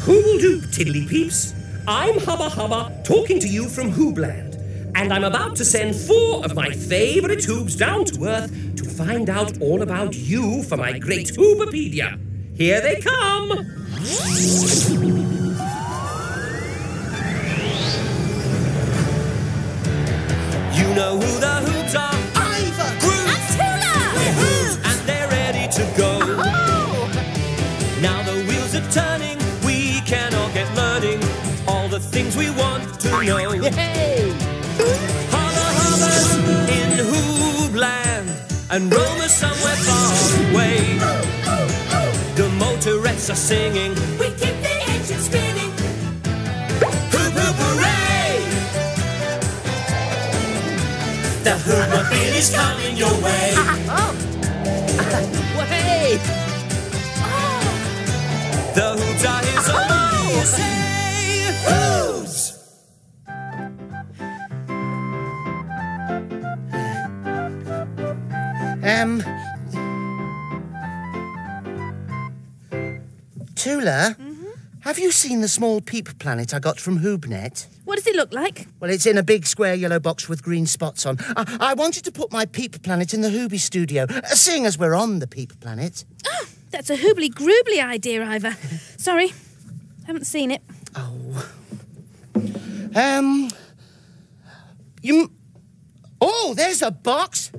Hoodle-doo, tiddly-peeps. I'm Hubba Hubba, talking to you from Hoobland. And I'm about to send 4 of my favourite Hoobs down to Earth to find out all about you for my great Hoobopedia. Here they come! You know who the Hoobs are? Ivor! Groove! And Tula! We're Hoobs! And they're ready to go. Oh! Now the wheels are turning, we can all get learning all the things we want to know. Hey! Hubba Hubba's in Hoobland and Roma's somewhere far away. The motorettes are singing, we keep the engine spinning. Hoop hoop hooray! The Hoobopedia is coming your way. Way! The Hoobs are here, so what do you say? Hoobs! Tula, have you seen the small peep planet I got from HoobNet? What does it look like? Well, it's in a big square yellow box with green spots on. I wanted to put my peep planet in the Hooby studio, seeing as we're on the peep planet. Oh, that's a hoobly-groobly idea, Ivor. Sorry, haven't seen it. Oh. Oh, there's a box.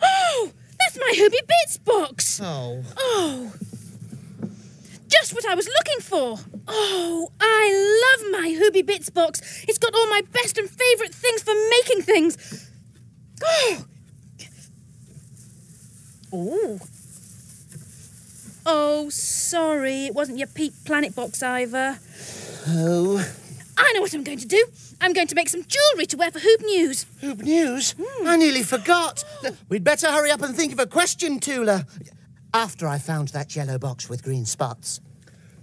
Oh, that's my Hooby Bits box. Oh. Oh, just what I was looking for. Oh, I love my Hooby Bits box. It's got all my best and favourite things for making things. Oh. Oh. Oh, sorry. It wasn't your Peep Planet box, Ivor. Oh. I know what I'm going to do. I'm going to make some jewellery to wear for Hoob News. Hoob News? I nearly forgot. We'd better hurry up and think of a question, Tula. After I found that yellow box with green spots.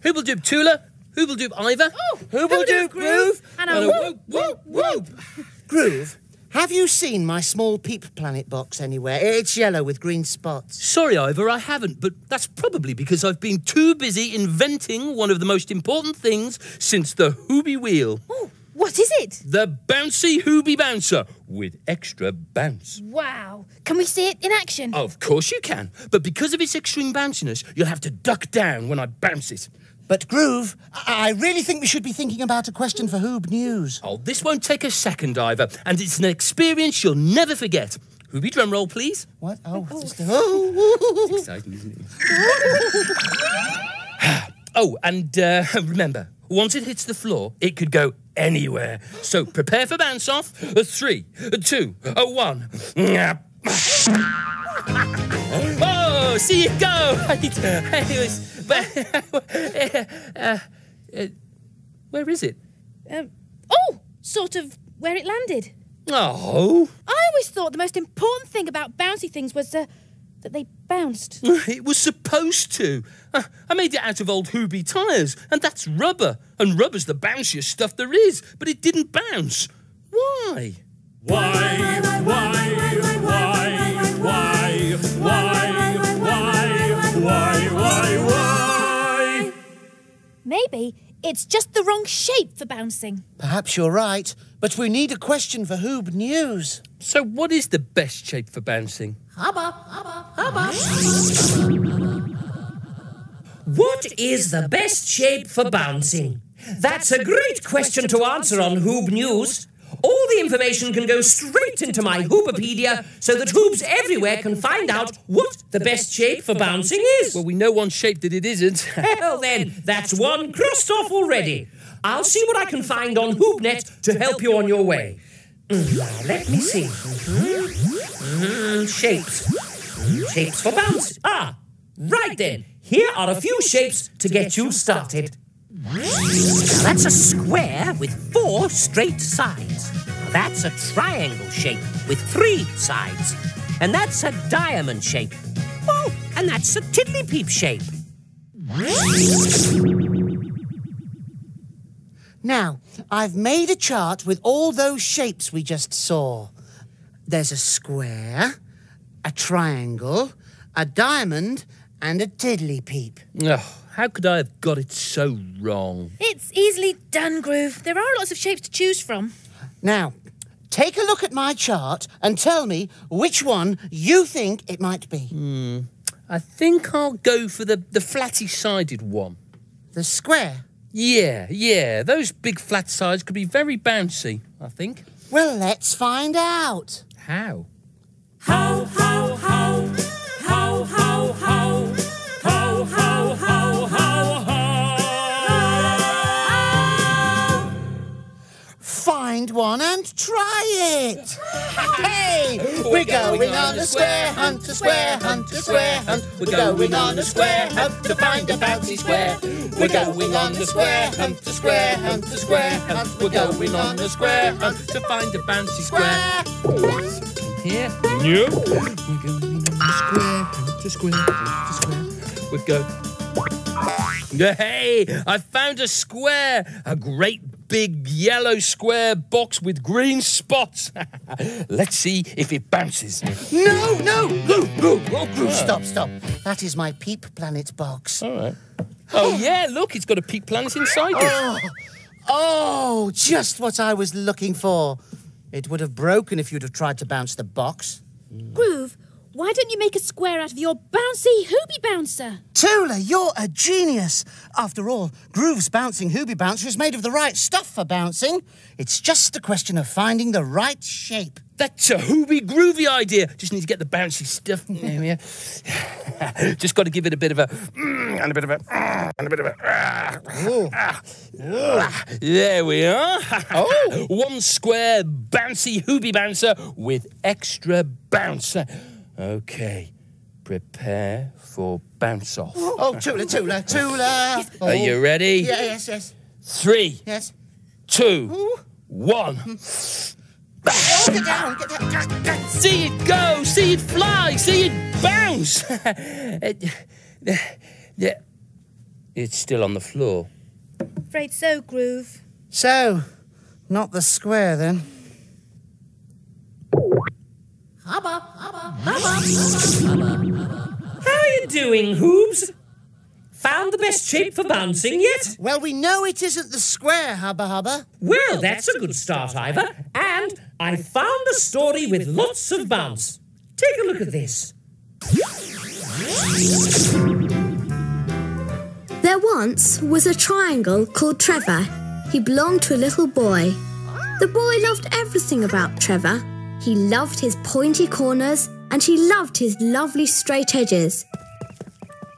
Hoobledoob Tula, Hoobledoob Ivor. Oh, Hoobledoob Groove. And a whoop, whoop, whoop. Groove, have you seen my small Peep Planet box anywhere? It's yellow with green spots. Sorry, Ivor, I haven't, but that's probably because I've been too busy inventing one of the most important things since the Hooby Wheel. Oh, what is it? The Bouncy Hoobybouncer with extra bounce. Wow. Can we see it in action? Of course you can, but because of its extreme bounciness, you'll have to duck down when I bounce it. But, Groove, I really think we should be thinking about a question for Hoob News. Oh, this won't take a second, Ivor, and it's an experience you'll never forget. Hooby drum roll, please. What? Oh. It's exciting, isn't it? Oh, and remember, once it hits the floor, it could go anywhere. So prepare for bounce off. 3, 2, 1. Oh, see it go! Where is it? Oh, sort of where it landed. Oh. I always thought the most important thing about bouncy things was that they bounced. It was supposed to. I made it out of old Hooby tyres, and that's rubber. And rubber's the bounciest stuff there is, but it didn't bounce. Why? Why? Maybe it's just the wrong shape for bouncing. Perhaps you're right, but we need a question for Hoob News. So what is the best shape for bouncing? What is the best shape for bouncing? That's a great question to answer on Hoob News. All the information can go straight into my Hoobopedia so that Hoobs everywhere can find out what the best shape for bouncing is. Well, we know one shape that it isn't. Well then, that's one crossed off already. I'll see what I can find on HoobNet to help you on your way. Now, let me see. Shapes. Shapes for bounce. Ah, right then. Here are a few shapes to get you started. That's a square with 4 straight sides. That's a triangle shape with 3 sides. And that's a diamond shape. Oh, and that's a tiddly-peep shape. Now, I've made a chart with all those shapes we just saw. There's a square, a triangle, a diamond, and a tiddly-peep. Oh, how could I have got it so wrong? It's easily done, Groove. There are lots of shapes to choose from. Now, take a look at my chart and tell me which one you think it might be. I think I'll go for the flatty-sided one. The square? Yeah. Those big flat sides could be very bouncy, I think. Well, let's find out. How? How, how, how, how, how, how, how, how, how, how, how. Find one and try it. Hey, we're going on a square hunt, a square hunt, a square hunt. We're going on a square hunt to find a bouncy square. We're going on a square hunt, a square hunt, a square hunt. We're going on a square hunt To find a bouncy square. Here? Nope. We're going on a square, hunt a square, hunt a square. We go. Hey, I found a square. A great big yellow square box with green spots. Let's see if it bounces. No! Groove, stop. That is my Peep Planet box. All right. Oh, yeah, look, it's got a Peak Planet inside it. Oh, just what I was looking for. It would have broken if you'd have tried to bounce the box. Groove, why don't you make a square out of your Bouncy Hoobybouncer? Tula, you're a genius. After all, Groove's bouncing Hoobybouncer is made of the right stuff for bouncing. It's just a question of finding the right shape. That's a Hooby groovy idea. Just need to get the bouncy stuff. There we are. Just got to give it a bit of a and a bit of a and a bit of a. There we are. One square bouncy Hoobybouncer with extra bounce. Okay, prepare for bounce off. Oh, Tula. Are you ready? Yes. 3, Yes. 2, 1. Get down. See it go, see it fly, see it bounce. Yeah, it's still on the floor. Afraid so, Groove. So, not the square then. How are you doing, Hoobs? Found the best shape for bouncing yet? Well, we know it isn't the square, Hubba. Well, that's a good start, Ivor. And I found a story with lots of bounce. Take a look at this. There once was a triangle called Trevor. He belonged to a little boy. The boy loved everything about Trevor. He loved his pointy corners and he loved his lovely straight edges.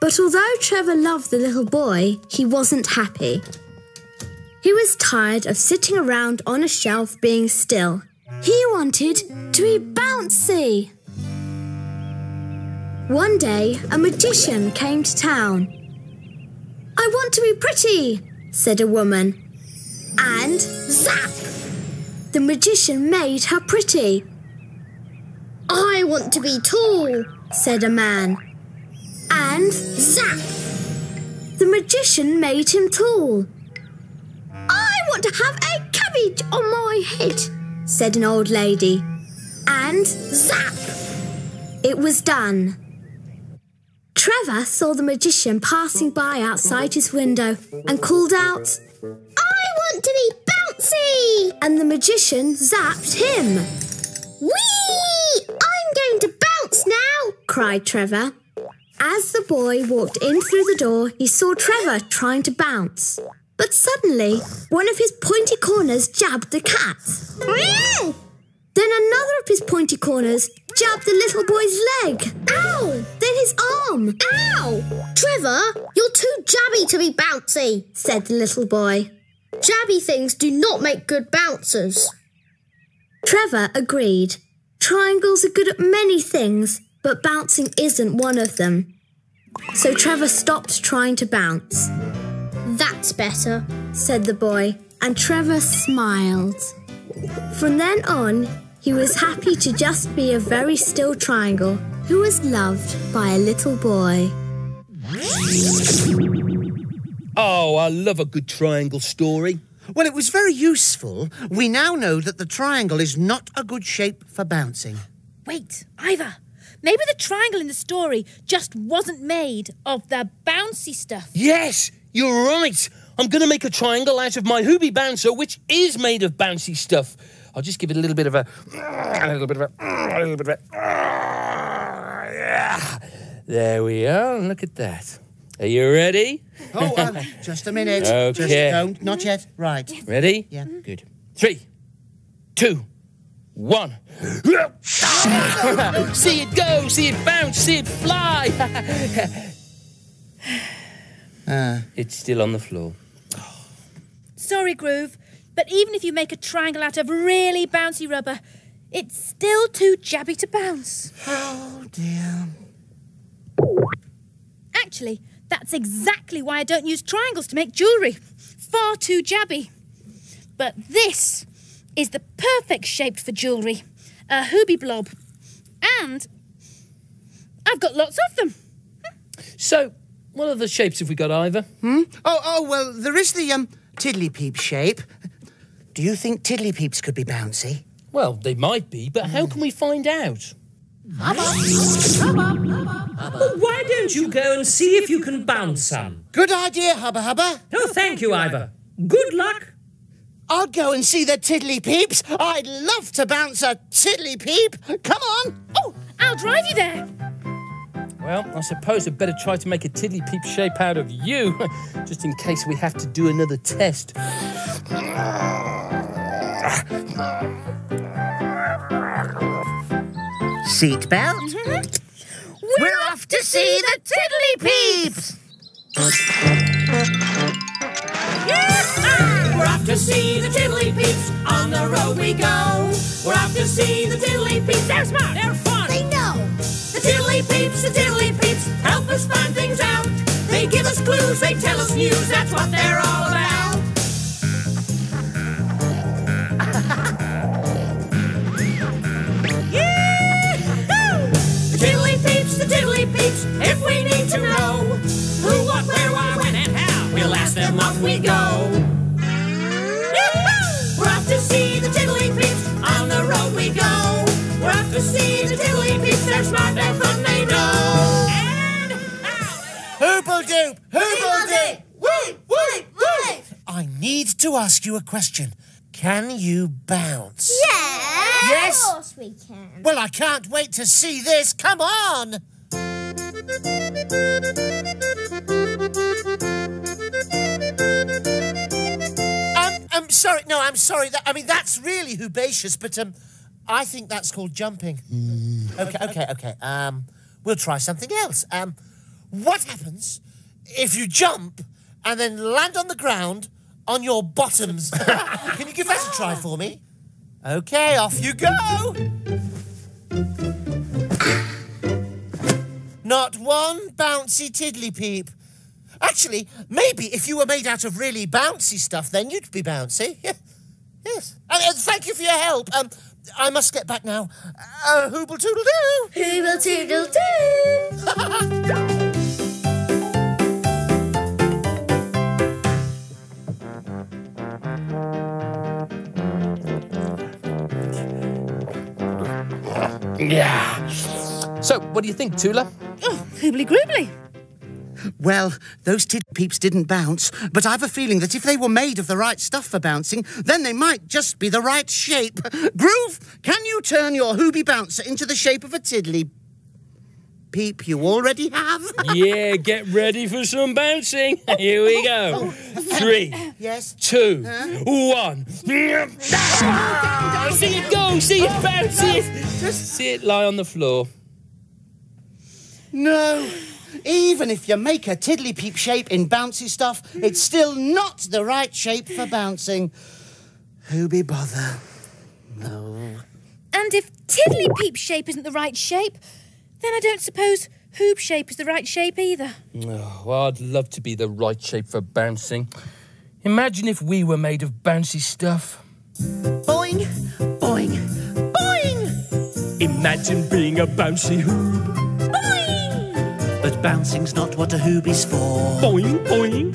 But although Trevor loved the little boy, he wasn't happy. He was tired of sitting around on a shelf being still. He wanted to be bouncy. One day, a magician came to town. "I want to be pretty," said a woman. And zap! The magician made her pretty. "I want to be tall," said a man. And zap! The magician made him tall. "I want to have a cabbage on my head," said an old lady. And zap! It was done. Trevor saw the magician passing by outside his window and called out, "I want to be bouncy!" And the magician zapped him. "Whee! I'm going to bounce now!" cried Trevor. As the boy walked in through the door, he saw Trevor trying to bounce. But suddenly, one of his pointy corners jabbed the cat. Then another of his pointy corners jabbed the little boy's leg. Ow! Then his arm. Ow! "Trevor, you're too jabby to be bouncy," said the little boy. "Jabby things do not make good bouncers." Trevor agreed. Triangles are good at many things, but bouncing isn't one of them. So Trevor stopped trying to bounce. "That's better," said the boy, and Trevor smiled. From then on, he was happy to just be a very still triangle who was loved by a little boy. Oh, I love a good triangle story. Well, it was very useful. We now know that the triangle is not a good shape for bouncing. Wait, Ivor. Maybe the triangle in the story just wasn't made of the bouncy stuff. Yes, you're right. I'm going to make a triangle out of my Hoobybouncer, which is made of bouncy stuff. I'll just give it a little bit of a There we are. Look at that. Are you ready? Oh, just a minute. Okay. Just don't. Not yet. Right. Ready? Yeah. Good. 3, 2, 1. See it go, see it bounce, see it fly. It's still on the floor. Sorry, Groove, but even if you make a triangle out of really bouncy rubber, it's still too jabby to bounce. Oh, dear. Actually, that's exactly why I don't use triangles to make jewellery. Far too jabby. But this is the perfect shape for jewellery. A Hooby blob. And I've got lots of them. So, what other shapes have we got, Ivor? Oh, well, there is the tiddly-peep shape. Do you think tiddly-peeps could be bouncy? Well, they might be, but how can we find out? Well, why don't you go and see if you can bounce some? Good idea, Hubba Hubba. Oh, thank you, Ivor. Good luck. I'll go and see the tiddly-peeps. I'd love to bounce a tiddly-peep. Come on. Oh, I'll drive you there. Well, I suppose I'd better try to make a tiddly-peep shape out of you, just in case we have to do another test. Seatbelt. We're off to see the tiddly-peeps. We're off to see the tiddly-peeps, on the road we go. We're off to see the tiddly-peeps, they're smart, they're fun. They know. The tiddly-peeps, help us find things out. They give us clues, they tell us news, that's what they're all about. The tiddly-peeps, if we need to know who, what, where, why, when, and how, we'll ask them, off we go. We're off to see the tiddly-peeps, on the road we go. We're off to see the tiddly-peeps, they're smart, they're fun, they know. And Hooble-doop, hooble-doop. Wait, wait, wait. I need to ask you a question. Can you bounce? Yes. Of course we can. Well, I can't wait to see this. Come on. I'm sorry. No, I'm sorry. That's really Hoobacious, but I think that's called jumping. Okay. We'll try something else. What happens if you jump and then land on the ground on your bottoms? Can you give that a try for me? Okay, off you go. Not one bouncy tiddly-peep. Actually, maybe if you were made out of really bouncy stuff, then you'd be bouncy. Yes. Thank you for your help. I must get back now. Hooble-toodle-doo. Hooble-toodle-doo. Yeah. So, what do you think, Tula? Oh, hoobly-groobly. Well, those tiddly-peeps didn't bounce, but I've a feeling that if they were made of the right stuff for bouncing, then they might just be the right shape. Groove, can you turn your Hoobybouncer into the shape of a tiddly-peep you already have? Yeah, get ready for some bouncing. Here we go. 3, Yes. 2, 1. See it go, see it bounce, see it lie on the floor. No. Even if you make a tiddly-peep shape in bouncy stuff, it's still not the right shape for bouncing. Who bother? No. And if tiddly-peep shape isn't the right shape, then I don't suppose hoob shape is the right shape either. Oh, I'd love to be the right shape for bouncing. Imagine if we were made of bouncy stuff. Boing, boing, boing! Imagine being a bouncy hoob. But bouncing's not what a hoob is for. Boing, boing.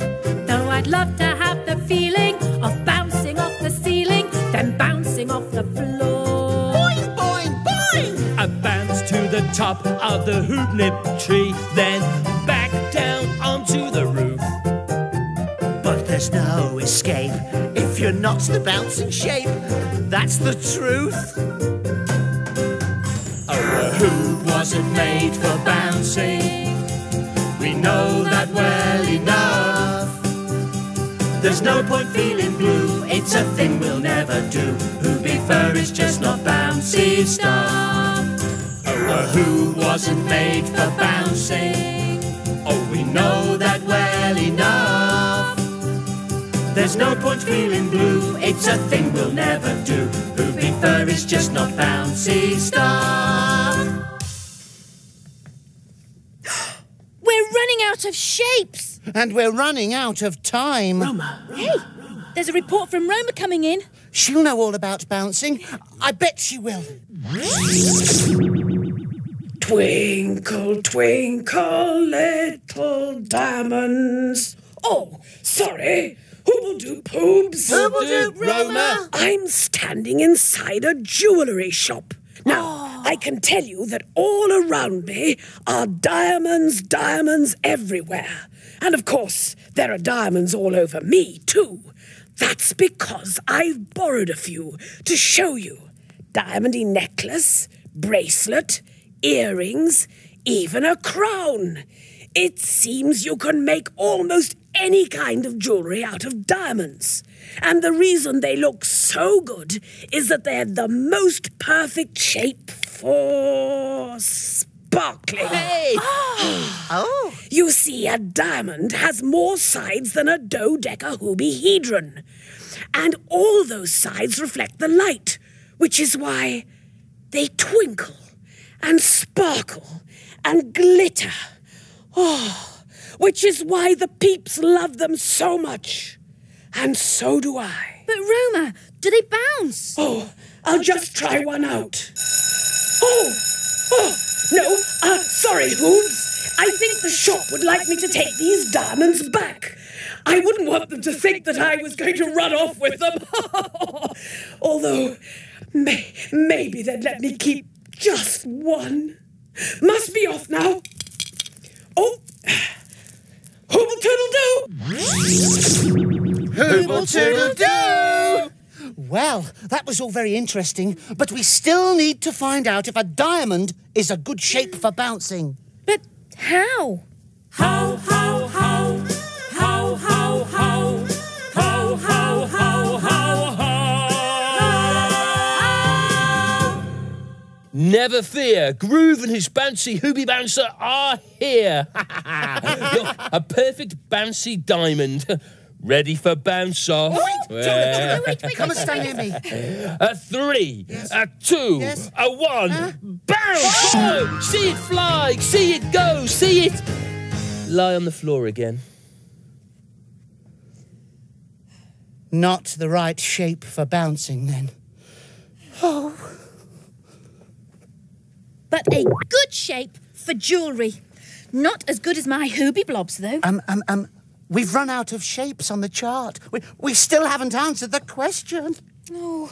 though I'd love to have the feeling of bouncing top of the hoop tree, then back down onto the roof. But there's no escape if you're not the bouncing shape. That's the truth. Oh, a hoop wasn't made for bouncing. We know that well enough. There's no point feeling blue, it's a thing we'll never do. Hoopy fur is just not bouncy stuff. Oh, a hoop wasn't made for bouncing. Oh, we know that well enough. There's no point feeling blue, it's a thing we'll never do. Hoopy fur is just not bouncy stuff. We're running out of shapes. And we're running out of time. Hey, there's a report from Roma coming in. She'll know all about bouncing. I bet she will. Twinkle, twinkle, little diamonds. Oh, sorry. Hoobledoop, Hoobs. Hoobledoop, Roma. I'm standing inside a jewellery shop. Now, I can tell you that all around me are diamonds, diamonds everywhere. And of course, there are diamonds all over me, too. That's because I've borrowed a few to show you. Diamondy necklace, bracelet, earrings, even a crown. It seems you can make almost any kind of jewellery out of diamonds. And the reason they look so good is that they're the most perfect shape for sparkling. Hey! Oh! You see, a diamond has more sides than a dodecahedron. And all those sides reflect the light, which is why they twinkle and sparkle and glitter. Oh, which is why the peeps love them so much. And so do I. But Roma, do they bounce? Oh, I'll just try one out. No, sorry, Hoobs. I think the shop would like me to take these diamonds back. I wouldn't want them to think that I was going to run off with them. Although, maybe they'd let me keep just one. Must be off now. Oh, Hooble-toodle-doo! Hooble-toodle-doo! Well, that was all very interesting, but we still need to find out if a diamond is a good shape for bouncing. But how? How, how, how, how, how, how, how, how, how, how, how. Never fear, Groove and his Bouncy Hoobybouncer are here. You're a perfect bouncy diamond. Ready for bounce off? Wait, come and stay near me. A 3, a 2, Yes. a 1. Bounce! Oh, see it fly, see it go, see it lie on the floor again. Not the right shape for bouncing, then. Oh. But a good shape for jewellery. Not as good as my Hooby Blobs, though. We've run out of shapes on the chart. We still haven't answered the question. Oh,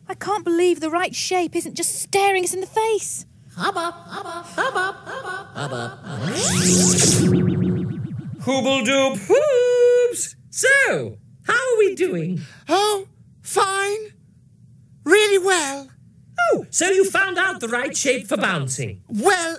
I can't believe the right shape isn't just staring us in the face. Hubba, hubba, hubba, hubba, hubba. Hoobledoop Hoobs! So, how are we doing? Oh, fine. Really well. Oh, so you found out the right shape for bouncing. Well,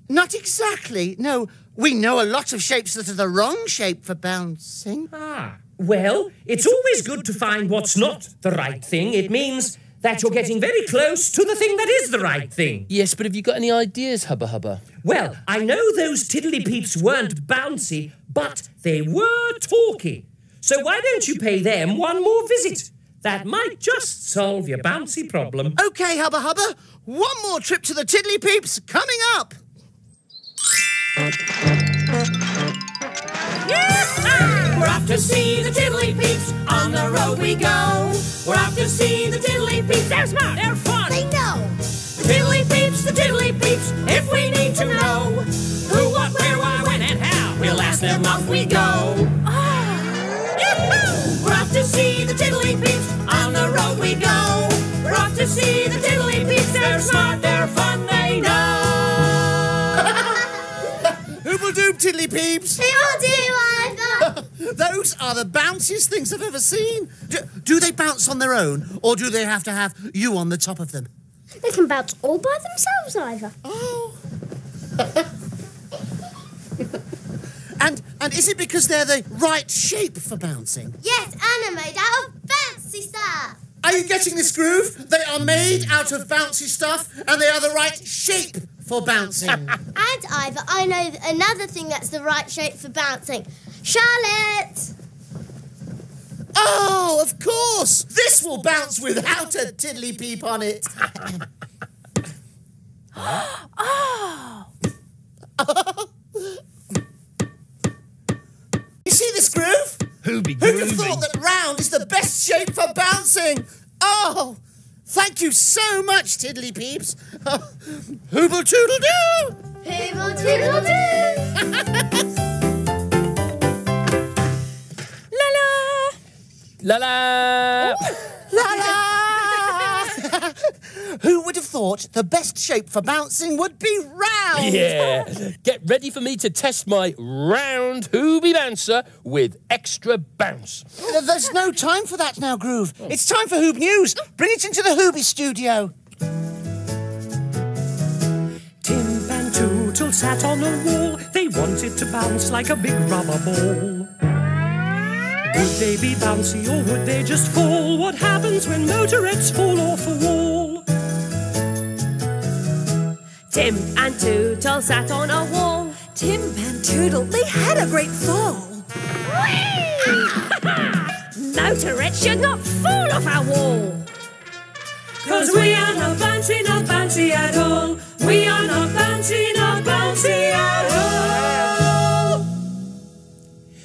not exactly. No, we know a lot of shapes that are the wrong shape for bouncing. Ah, well, it's always good to find what's not the right thing. It means that you're getting very close to the thing that is the right thing. Yes, but have you got any ideas, Hubba Hubba? Well, I know those tiddly-peeps weren't bouncy, but they were talky. So why don't you pay them one more visit? That might just solve your bouncy problem. Okay, Hubba Hubba. One more trip to the Tiddly Peeps coming up. We're off to see the Tiddly Peeps. On the road we go. We're off to see the Tiddly Peeps. They're smart, they're fun. They know. The Tiddly Peeps, the Tiddly Peeps. If we need to know who, what, where, why, when, and how, we'll ask them. Off we go. We're off to see the Tiddly Peeps. On the road we go. We're off to see the Tiddly Peeps. They're smart, they're fun, they know. Tiddly Peeps. How do, Ivor? Those are the bounciest things I've ever seen. Do they bounce on their own, or do they have to have you on the top of them? They can bounce all by themselves, Ivor. Oh. And is it because they're the right shape for bouncing? Yes, and are made out of bouncy stuff. Are you getting this, Groove? They are made out of bouncy stuff, and they are the right shape for bouncing. And Ivor, I know another thing that's the right shape for bouncing. Charlotte! Oh, of course! This will bounce without a tiddly peep on it. Oh! You see this, Groove? Who'd Who'd have thought that round is the best shape for bouncing? Oh, thank you so much, Tiddly Peeps. Oh, Hooble Toodle Doo! Hooble Toodle Doo! La la! La la! Who would have thought the best shape for bouncing would be round? Yeah. Get ready for me to test my round Hoobybouncer with extra bounce. There's no time for that now, Groove. It's time for Hoob News. Bring it into the Hooby studio. Tim and Tootle sat on a wall. They wanted to bounce like a big rubber ball. Would they be bouncy or would they just fall? What happens when motorettes fall off a wall? Tim and Tootle sat on a wall. Tim and Tootle, they had a great fall. Motorettes should not fall off our wall. 'Cause we are not bouncy at all. We are not bouncy at all.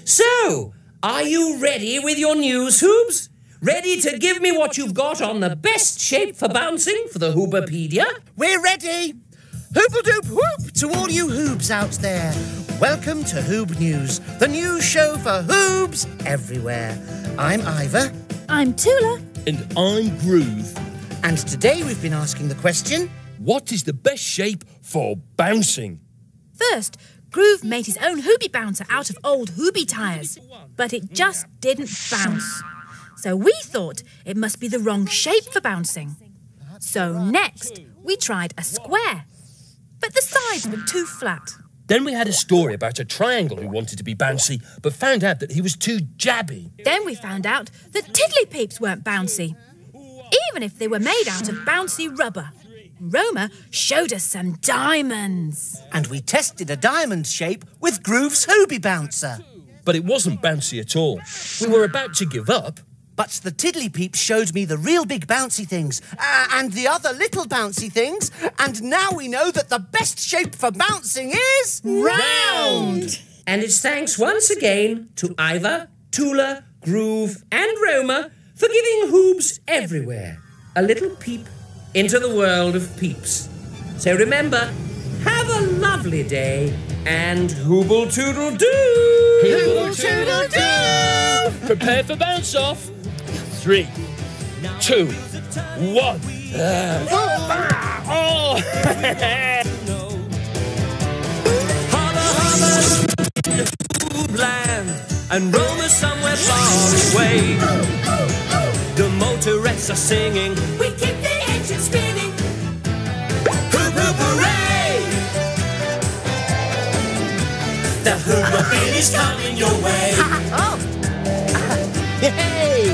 So, are you ready with your news, Hoobs? Ready to give me what you've got on the best shape for bouncing for the Hoobopedia? We're ready. Hoople-doop whoop to all you Hoobs out there. Welcome to Hoob News, the news show for Hoobs everywhere. I'm Ivor. I'm Tula. And I'm Groove. And today we've been asking the question... What is the best shape for bouncing? First, Groove made his own Hoobybouncer out of old Hooby tyres, but it just didn't bounce. So we thought it must be the wrong shape for bouncing. So next, we tried a square, but the sides were too flat. Then we had a story about a triangle who wanted to be bouncy, but found out that he was too jabby. Then we found out that Tiddly Peeps weren't bouncy, even if they were made out of bouncy rubber. Roma showed us some diamonds. And we tested a diamond shape with Groove's Hoobybouncer. But it wasn't bouncy at all. We were about to give up. But the Tiddly Peeps showed me the real big bouncy things and the other little bouncy things. And now we know that the best shape for bouncing is... round! And it's thanks once again to Ivor, Tula, Groove and Roma for giving Hoobs everywhere a little peep into the world of peeps. So remember, have a lovely day and Hooble-toodle-doo! Hooble-toodle-doo! Prepare for bounce off. 3, 2, 1. Oh! Holla, holla, Hoobland, and Roma somewhere far away. The motorettes are singing, we keep the engine spinning. Hoop, hoop, hooray! The Hoobopin is coming your way. Yay!